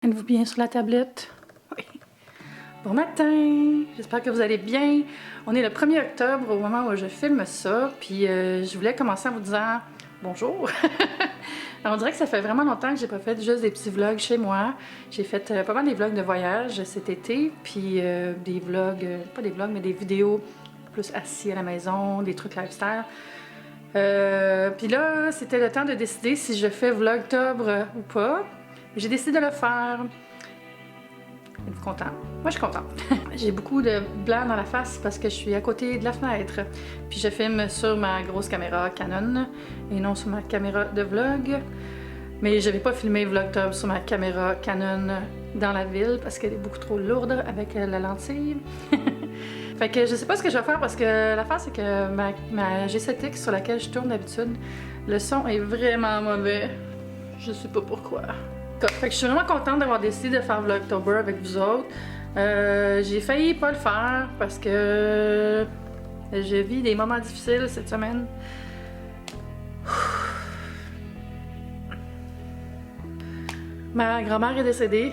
Êtes-vous bien sur la tablette? Oui. Bon matin! J'espère que vous allez bien. On est le 1er octobre au moment où je filme ça, puis je voulais commencer en vous disant bonjour. On dirait que ça fait vraiment longtemps que j'ai pas fait juste des petits vlogs chez moi. J'ai fait pas mal des vlogs de voyage cet été, puis des vlogs, pas des vlogs, mais des vidéos plus assis à la maison, des trucs lifestyle. Puis là, c'était le temps de décider si je fais vlogtobre ou pas. J'ai décidé de le faire. Êtes-vous content? Moi, je suis contente. J'ai beaucoup de blanc dans la face parce que je suis à côté de la fenêtre. Puis je filme sur ma grosse caméra Canon et non sur ma caméra de vlog. Mais je vais pas filmer vlogtobre sur ma caméra Canon dans la ville parce qu'elle est beaucoup trop lourde avec la lentille. Fait que je sais pas ce que je vais faire parce que l'affaire c'est que ma G7X sur laquelle je tourne d'habitude, le son est vraiment mauvais. Je sais pas pourquoi. Fait que je suis vraiment contente d'avoir décidé de faire Vlogtober avec vous autres. J'ai failli pas le faire parce que je vis des moments difficiles cette semaine. Ma grand-mère est décédée.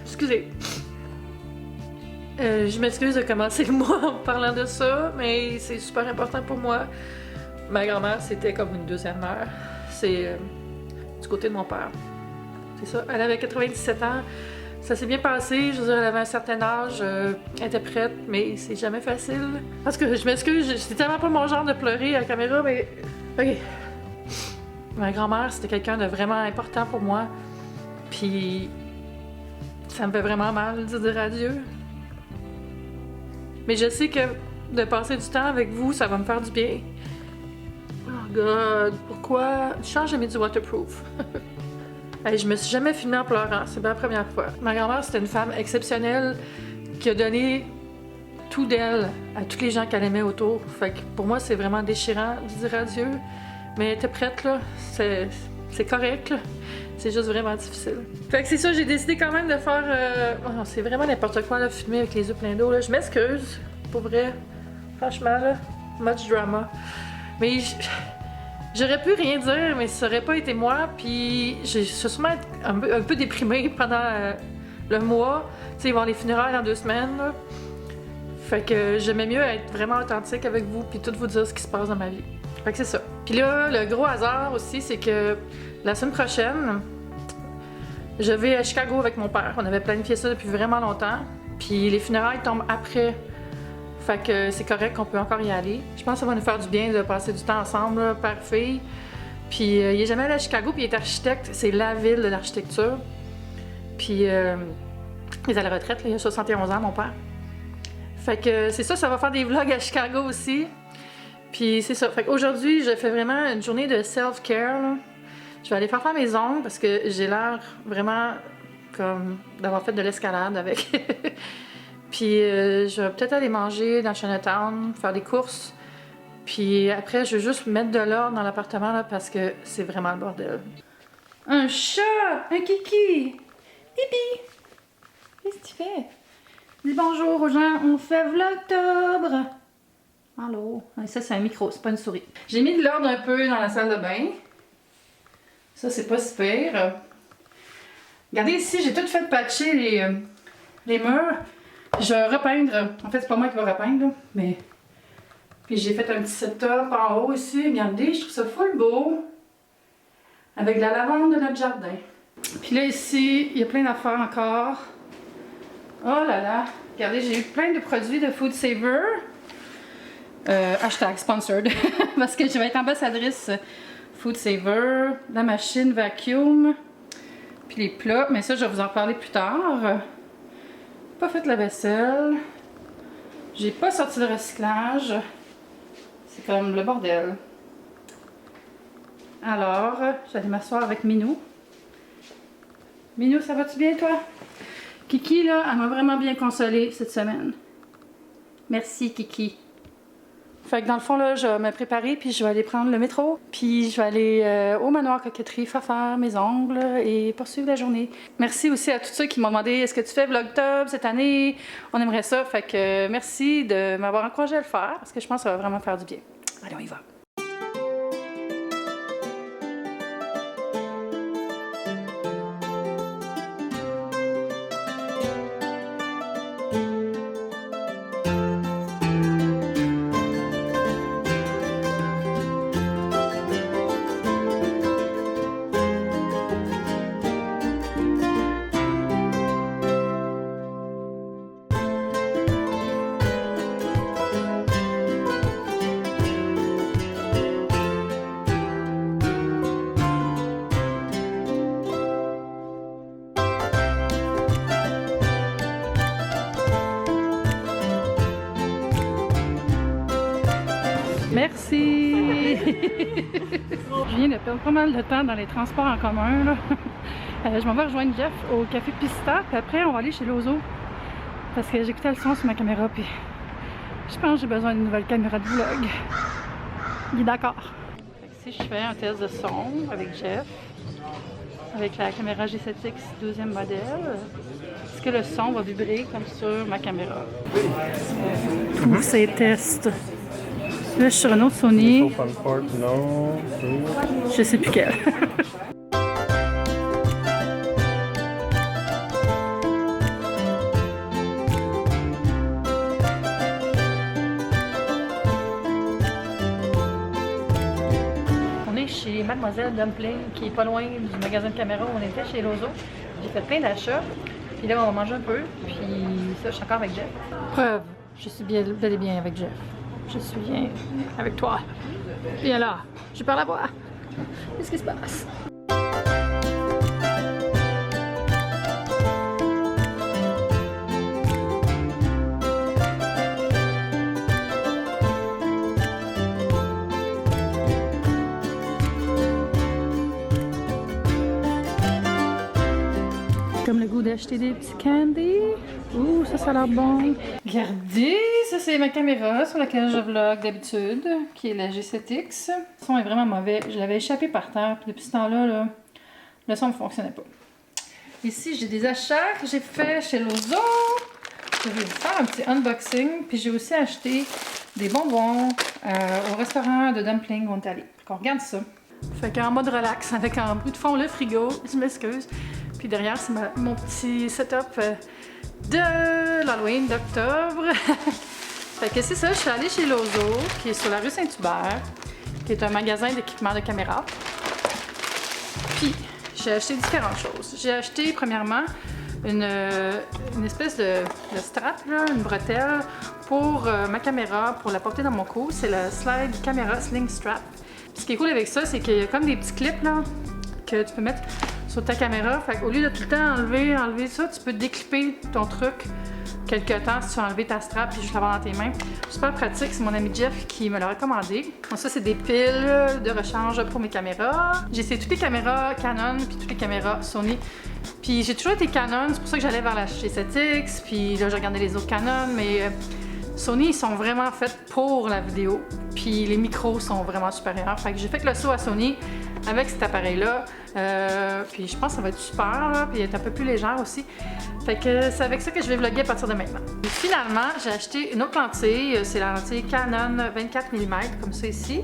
Excusez. Je m'excuse de commencer le mois en parlant de ça, mais c'est super important pour moi. Ma grand-mère, c'était comme une deuxième mère. C'est du côté de mon père. C'est ça. Elle avait 97 ans. Ça s'est bien passé. Je veux dire, elle avait un certain âge. Elle était prête, mais c'est jamais facile. Parce que je m'excuse, c'est tellement pas mon genre de pleurer à la caméra, mais... OK. Ma grand-mère, c'était quelqu'un de vraiment important pour moi. Puis... ça me fait vraiment mal de dire adieu. Mais je sais que de passer du temps avec vous, ça va me faire du bien. Oh god, pourquoi? Change, j'ai mis du waterproof. Hey, je me suis jamais filmée en pleurant, c'est la première fois. Ma grand-mère, c'était une femme exceptionnelle qui a donné tout d'elle à tous les gens qu'elle aimait autour. Fait que pour moi, c'est vraiment déchirant de dire adieu. Mais elle était prête, là. C'est correct, là. C'est juste vraiment difficile. Fait que c'est ça, j'ai décidé quand même de faire... Oh, c'est vraiment n'importe quoi, là, filmer avec les yeux pleins d'eau, là. Je m'excuse, pour vrai. Franchement, là, much drama. Mais j'aurais pu rien dire, mais ça aurait pas été moi. Puis je suis sûrement un peu déprimée pendant le mois. Tu sais, ils vont les funérailles dans 2 semaines, là. Fait que j'aimais mieux être vraiment authentique avec vous puis tout vous dire ce qui se passe dans ma vie. Fait que c'est ça. Puis là, le gros hasard aussi, c'est que la semaine prochaine, je vais à Chicago avec mon père. On avait planifié ça depuis vraiment longtemps. Puis les funérailles tombent après. Fait que c'est correct qu'on peut encore y aller. Je pense que ça va nous faire du bien de passer du temps ensemble, là, père-fille. Puis il est jamais allé à Chicago, puis il est architecte. C'est la ville de l'architecture. Puis il est à la retraite, là, il a 71 ans, mon père. Fait que c'est ça, ça va faire des vlogs à Chicago aussi. Puis c'est ça. Fait qu'aujourd'hui, je fais vraiment une journée de self-care, là. Je vais aller faire mes ongles parce que j'ai l'air vraiment comme d'avoir fait de l'escalade avec. Puis je vais peut-être aller manger dans Chinatown, faire des courses. Puis après, je vais juste mettre de l'ordre dans l'appartement là parce que c'est vraiment le bordel. Un chat! Un kiki! Bibi! Qu'est-ce que tu fais? Dis bonjour aux gens, on fait Vlogtobre! Allô? Ça, c'est un micro, c'est pas une souris. J'ai mis de l'ordre un peu dans la salle de bain. Ça, c'est pas si pire. Regardez ici, j'ai tout fait patcher les murs. Je vais repeindre. En fait, c'est pas moi qui vais repeindre, là, mais... Puis j'ai fait un petit setup en haut ici. Regardez, je trouve ça full beau. Avec de la lavande de notre jardin. Puis là, ici, il y a plein d'affaires encore. Oh là là! Regardez, j'ai eu plein de produits de Food Saver. Hashtag sponsored. Parce que je vais être ambassadrice Food Saver. La machine vacuum. Puis les plats. Mais ça, je vais vous en parler plus tard. Pas fait la vaisselle. J'ai pas sorti le recyclage. C'est comme le bordel. Alors, j'allais m'asseoir avec Minou. Minou, ça va-tu bien, toi? Kiki, là, elle m'a vraiment bien consolée cette semaine. Merci, Kiki. Fait que dans le fond, là, je vais me préparer, puis je vais aller prendre le métro. Puis je vais aller au manoir Coquetterie, faire mes ongles et poursuivre la journée. Merci aussi à tous ceux qui m'ont demandé « Est-ce que tu fais Vlogtober cette année? » On aimerait ça. Fait que merci de m'avoir encouragé à le faire, parce que je pense que ça va vraiment faire du bien. Allez, on y va. Merci! Je viens de perdre pas mal de temps dans les transports en commun, là. Je m'en vais rejoindre Jeff au Café Pista, puis après on va aller chez Lozo. Parce que j'écoutais le son sur ma caméra, puis je pense que j'ai besoin d'une nouvelle caméra de vlog. Il est d'accord. Si je fais un test de son avec Jeff, avec la caméra G7X deuxième modèle, est-ce que le son va vibrer comme sur ma caméra? Pour ces tests. Là, je suis sur un autre Sony. Je sais plus quel. Chez Mademoiselle Dumpling, qui est pas loin du magasin de caméra où on était chez Lozo. J'ai fait plein d'achats. Puis là, on va manger un peu. Puis ça, je suis encore avec Jeff. Preuve, je suis bel et bien avec Jeff. Je suis bien avec toi. Viens là, je parle à voix. Qu'est-ce qui se passe? Comme le goût d'acheter des petits candies. Ouh, ça a l'air bon. Regardez, ça c'est ma caméra sur laquelle je vlog d'habitude, qui est la G7X. Le son est vraiment mauvais. Je l'avais échappé par terre, puis depuis ce temps-là, le son ne fonctionnait pas. Ici, j'ai des achats que j'ai fait chez Lozo. Je vais vous faire un petit unboxing. Puis j'ai aussi acheté des bonbons au restaurant de Dumpling où on est allé. On regarde ça. Fait qu'en mode relax, avec un bruit de fond, le frigo. Je m'excuse. Puis derrière, c'est mon petit setup de l'Halloween d'octobre. Fait que c'est ça, je suis allée chez Lozo, qui est sur la rue Saint-Hubert, qui est un magasin d'équipement de caméra. Puis, j'ai acheté différentes choses. J'ai acheté, premièrement, une espèce de strap, là, une bretelle, pour ma caméra, pour la porter dans mon cou. C'est le Slide Camera Sling Strap. Puis, ce qui est cool avec ça, c'est qu'il y a comme des petits clips, là, que tu peux mettre sur ta caméra. Fait qu'au lieu de tout le temps enlever ça, tu peux déclipper ton truc quelques temps si tu as enlevé ta strap et juste l'avoir dans tes mains. Super pratique, c'est mon ami Jeff qui me l'a recommandé. Donc ça, c'est des piles de rechange pour mes caméras. J'ai essayé toutes les caméras Canon puis toutes les caméras Sony. Puis j'ai toujours été Canon, c'est pour ça que j'allais vers la G7X. Puis là, j'ai regardé les autres Canon, mais Sony, ils sont vraiment faits pour la vidéo. Puis les micros sont vraiment supérieurs. Fait que j'ai fait le saut à Sony avec cet appareil-là. Puis je pense que ça va être super, là. Puis il est un peu plus légère aussi. Fait que c'est avec ça que je vais vlogger à partir de maintenant. Et finalement, j'ai acheté une autre lentille. C'est la lentille Canon 24 mm, comme ça ici.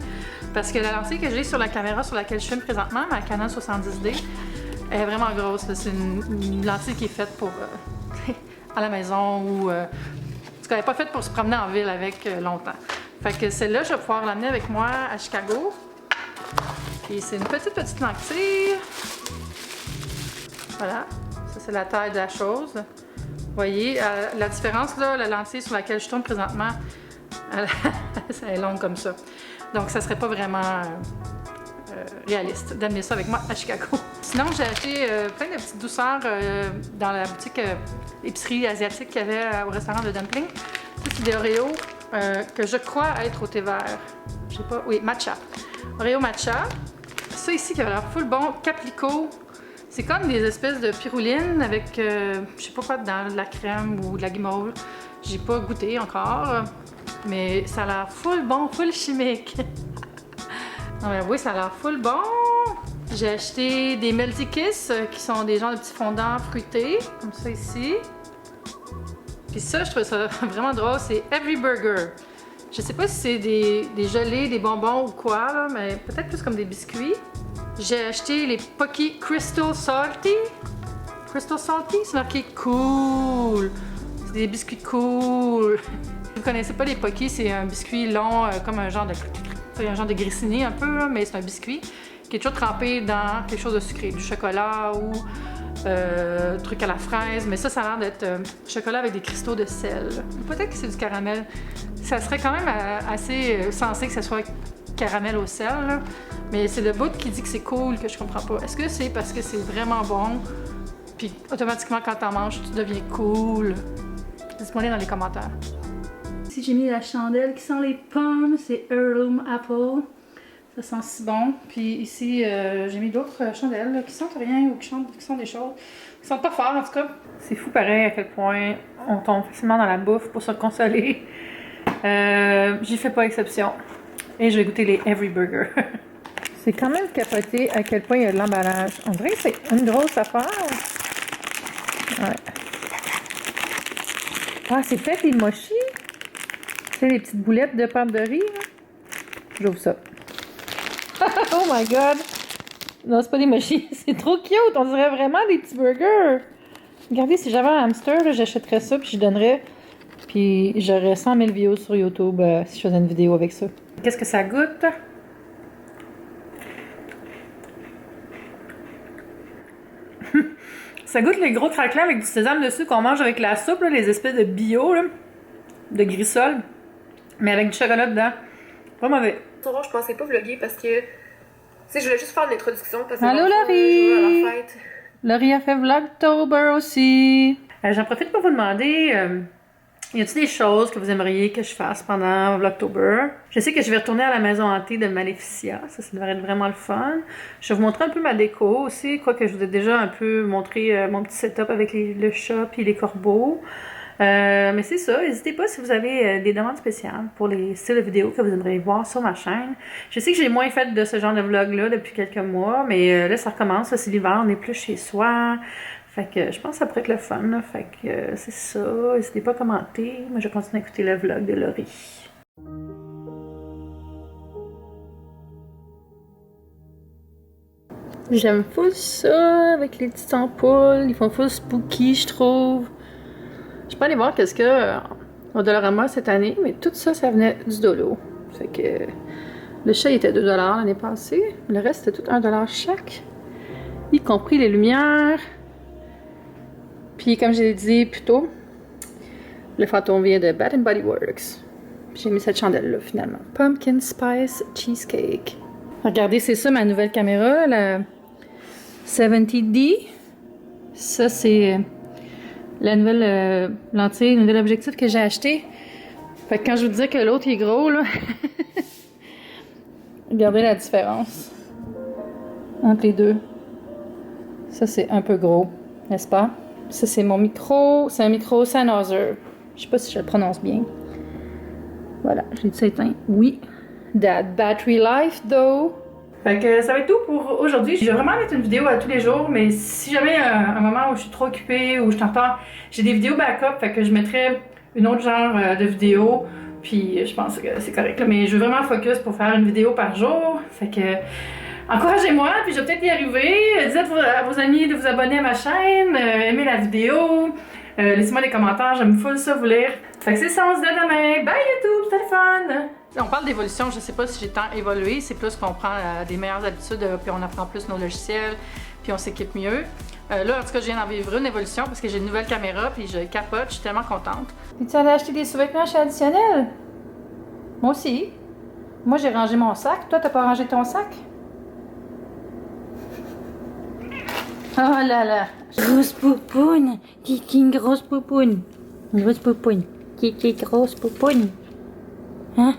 Parce que la lentille que j'ai sur la caméra sur laquelle je filme présentement, ma Canon 70D, elle est vraiment grosse. C'est une lentille qui est faite pour à la maison ou... en tout cas, elle n'est pas faite pour se promener en ville avec longtemps. Fait que celle-là, je vais pouvoir l'amener avec moi à Chicago. Puis c'est une petite lentille. Voilà, ça c'est la taille de la chose. Vous voyez, la différence là, la lentille sur laquelle je tourne présentement, elle est longue comme ça. Donc ça serait pas vraiment réaliste d'amener ça avec moi à Chicago. Sinon, j'ai acheté plein de petites douceurs dans la boutique épicerie asiatique qu'il y avait au restaurant de Dumpling. C'est des Oreos que je crois être au thé vert. Je sais pas, oui, matcha. Oreo matcha. Ça ici qui a l'air full bon, Caplico. C'est comme des espèces de pyrouline avec, je sais pas quoi dedans, de la crème ou de la guimauve. J'ai pas goûté encore, mais ça a l'air full bon, full chimique. Non mais oui, ça a l'air full bon. J'ai acheté des Melty Kiss qui sont des genres de petits fondants fruités, comme ça ici. Puis ça, je trouve ça vraiment drôle, c'est Every Burger. Je sais pas si c'est des gelées, des bonbons ou quoi, là, mais peut-être plus comme des biscuits. J'ai acheté les Pocky Crystal Salty. Crystal Salty, c'est marqué cool. C'est des biscuits cool. Si vous connaissez pas les Pocky, c'est un biscuit long, comme un genre de grissini un peu, là, mais c'est un biscuit qui est toujours trempé dans quelque chose de sucré, du chocolat ou truc à la fraise, mais ça a l'air d'être chocolat avec des cristaux de sel. Peut-être que c'est du caramel. Ça serait quand même assez sensé que ça soit caramel au sel, là. Mais c'est le bout qui dit que c'est cool que je comprends pas. Est-ce que c'est parce que c'est vraiment bon, puis automatiquement quand t'en manges, tu deviens cool? Dites-moi dans les commentaires. Ici, Ici, j'ai mis la chandelle qui sent les pommes. C'est Heirloom Apple. Ça sent si bon. Puis ici, j'ai mis d'autres chandelles là, qui sentent rien ou qui sentent des choses. Qui sentent pas fort, en tout cas. C'est fou pareil à quel point on tombe facilement dans la bouffe pour se consoler. J'y fais pas exception. Et je vais goûter les Every Burger. C'est quand même capoté à quel point il y a de l'emballage. On dirait que c'est une grosse affaire. Ouais. Ah, c'est fait les mochis. C'est les petites boulettes de pâte de riz. J'ouvre ça. Oh my god! Non, c'est pas des mochis. C'est trop cute. On dirait vraiment des petits burgers. Regardez, si j'avais un hamster, j'achèterais ça puis je donnerais. Puis j'aurais 100 000 views sur YouTube si je faisais une vidéo avec ça. Qu'est-ce que ça goûte? Ça goûte les gros craquelins avec du sésame dessus qu'on mange avec la soupe, là, les espèces de bio, là, de grissol, mais avec du chocolat dedans. Pas mauvais. Je pensais pas vlogger parce que, tu sais, je voulais juste faire une introduction parce que... Allô Laurie! Laurie a fait Vlogtober aussi. J'en profite pour vous demander, y a-t-il des choses que vous aimeriez que je fasse pendant Vlogtober? Je sais que je vais retourner à la maison hantée de Maleficia, ça devrait être vraiment le fun. Je vais vous montrer un peu ma déco aussi, quoique je vous ai déjà un peu montré mon petit setup avec le chat et les corbeaux. Mais c'est ça, n'hésitez pas si vous avez des demandes spéciales pour les styles de vidéos que vous aimeriez voir sur ma chaîne. Je sais que j'ai moins fait de ce genre de vlog-là depuis quelques mois, mais là ça recommence, c'est l'hiver, on est plus chez soi. Fait que je pense que ça pourrait être le fun, là. Fait que c'est ça, n'hésitez pas à commenter. Moi je continue à écouter le vlog de Laurie. J'aime full ça, avec les petites ampoules, ils font full spooky je trouve. Je peux aller voir qu'est-ce qu'il y a au Dollarama cette année, mais tout ça, ça venait du Dolo. Fait que le chat il était 2$ l'année passée, le reste c'était tout 1$ chaque, y compris les lumières. Puis comme je l'ai dit plus tôt, le fantôme vient de Bath & Body Works. J'ai mis cette chandelle là finalement. Pumpkin Spice Cheesecake. Regardez, c'est ça ma nouvelle caméra, la 70D. Ça c'est la nouvelle lentille, le nouvel objectif que j'ai acheté. Fait que quand je vous disais que l'autre est gros, là, regardez la différence entre les deux. Ça, c'est un peu gros, n'est-ce pas? Ça, c'est mon micro. C'est un micro Sennheiser. Je sais pas si je le prononce bien. Voilà, j'ai dit ça éteint. Oui. That battery life, though. Fait que ça va être tout pour aujourd'hui. Je vais vraiment mettre une vidéo à tous les jours, mais si jamais un moment où je suis trop occupée ou je t'entends, j'ai des vidéos backup, fait que je mettrai une autre genre de vidéo, puis je pense que c'est correct là, mais je veux vraiment focus pour faire une vidéo par jour. Fait que encouragez-moi, puis je vais peut-être y arriver. Dites à vos amis de vous abonner à ma chaîne, aimez la vidéo, laissez-moi des commentaires, j'aime full ça vous lire. Fait que c'est ça, on se dit à demain. Bye YouTube, c'était le fun! On parle d'évolution, je sais pas si j'ai tant évolué, c'est plus qu'on prend des meilleures habitudes, puis on apprend plus nos logiciels, puis on s'équipe mieux. Là, en tout cas, je viens d'en vivre une évolution parce que j'ai une nouvelle caméra, puis je capote, je suis tellement contente. Et tu allais acheter des sous-vêtements chez Additionnel? Moi aussi. Moi, j'ai rangé mon sac. Toi, t'as pas rangé ton sac? Oh là là! Grosse poupoune! Kiki, grosse poupoune! Grosse poupoune! Kiki, grosse poupoune! Hein?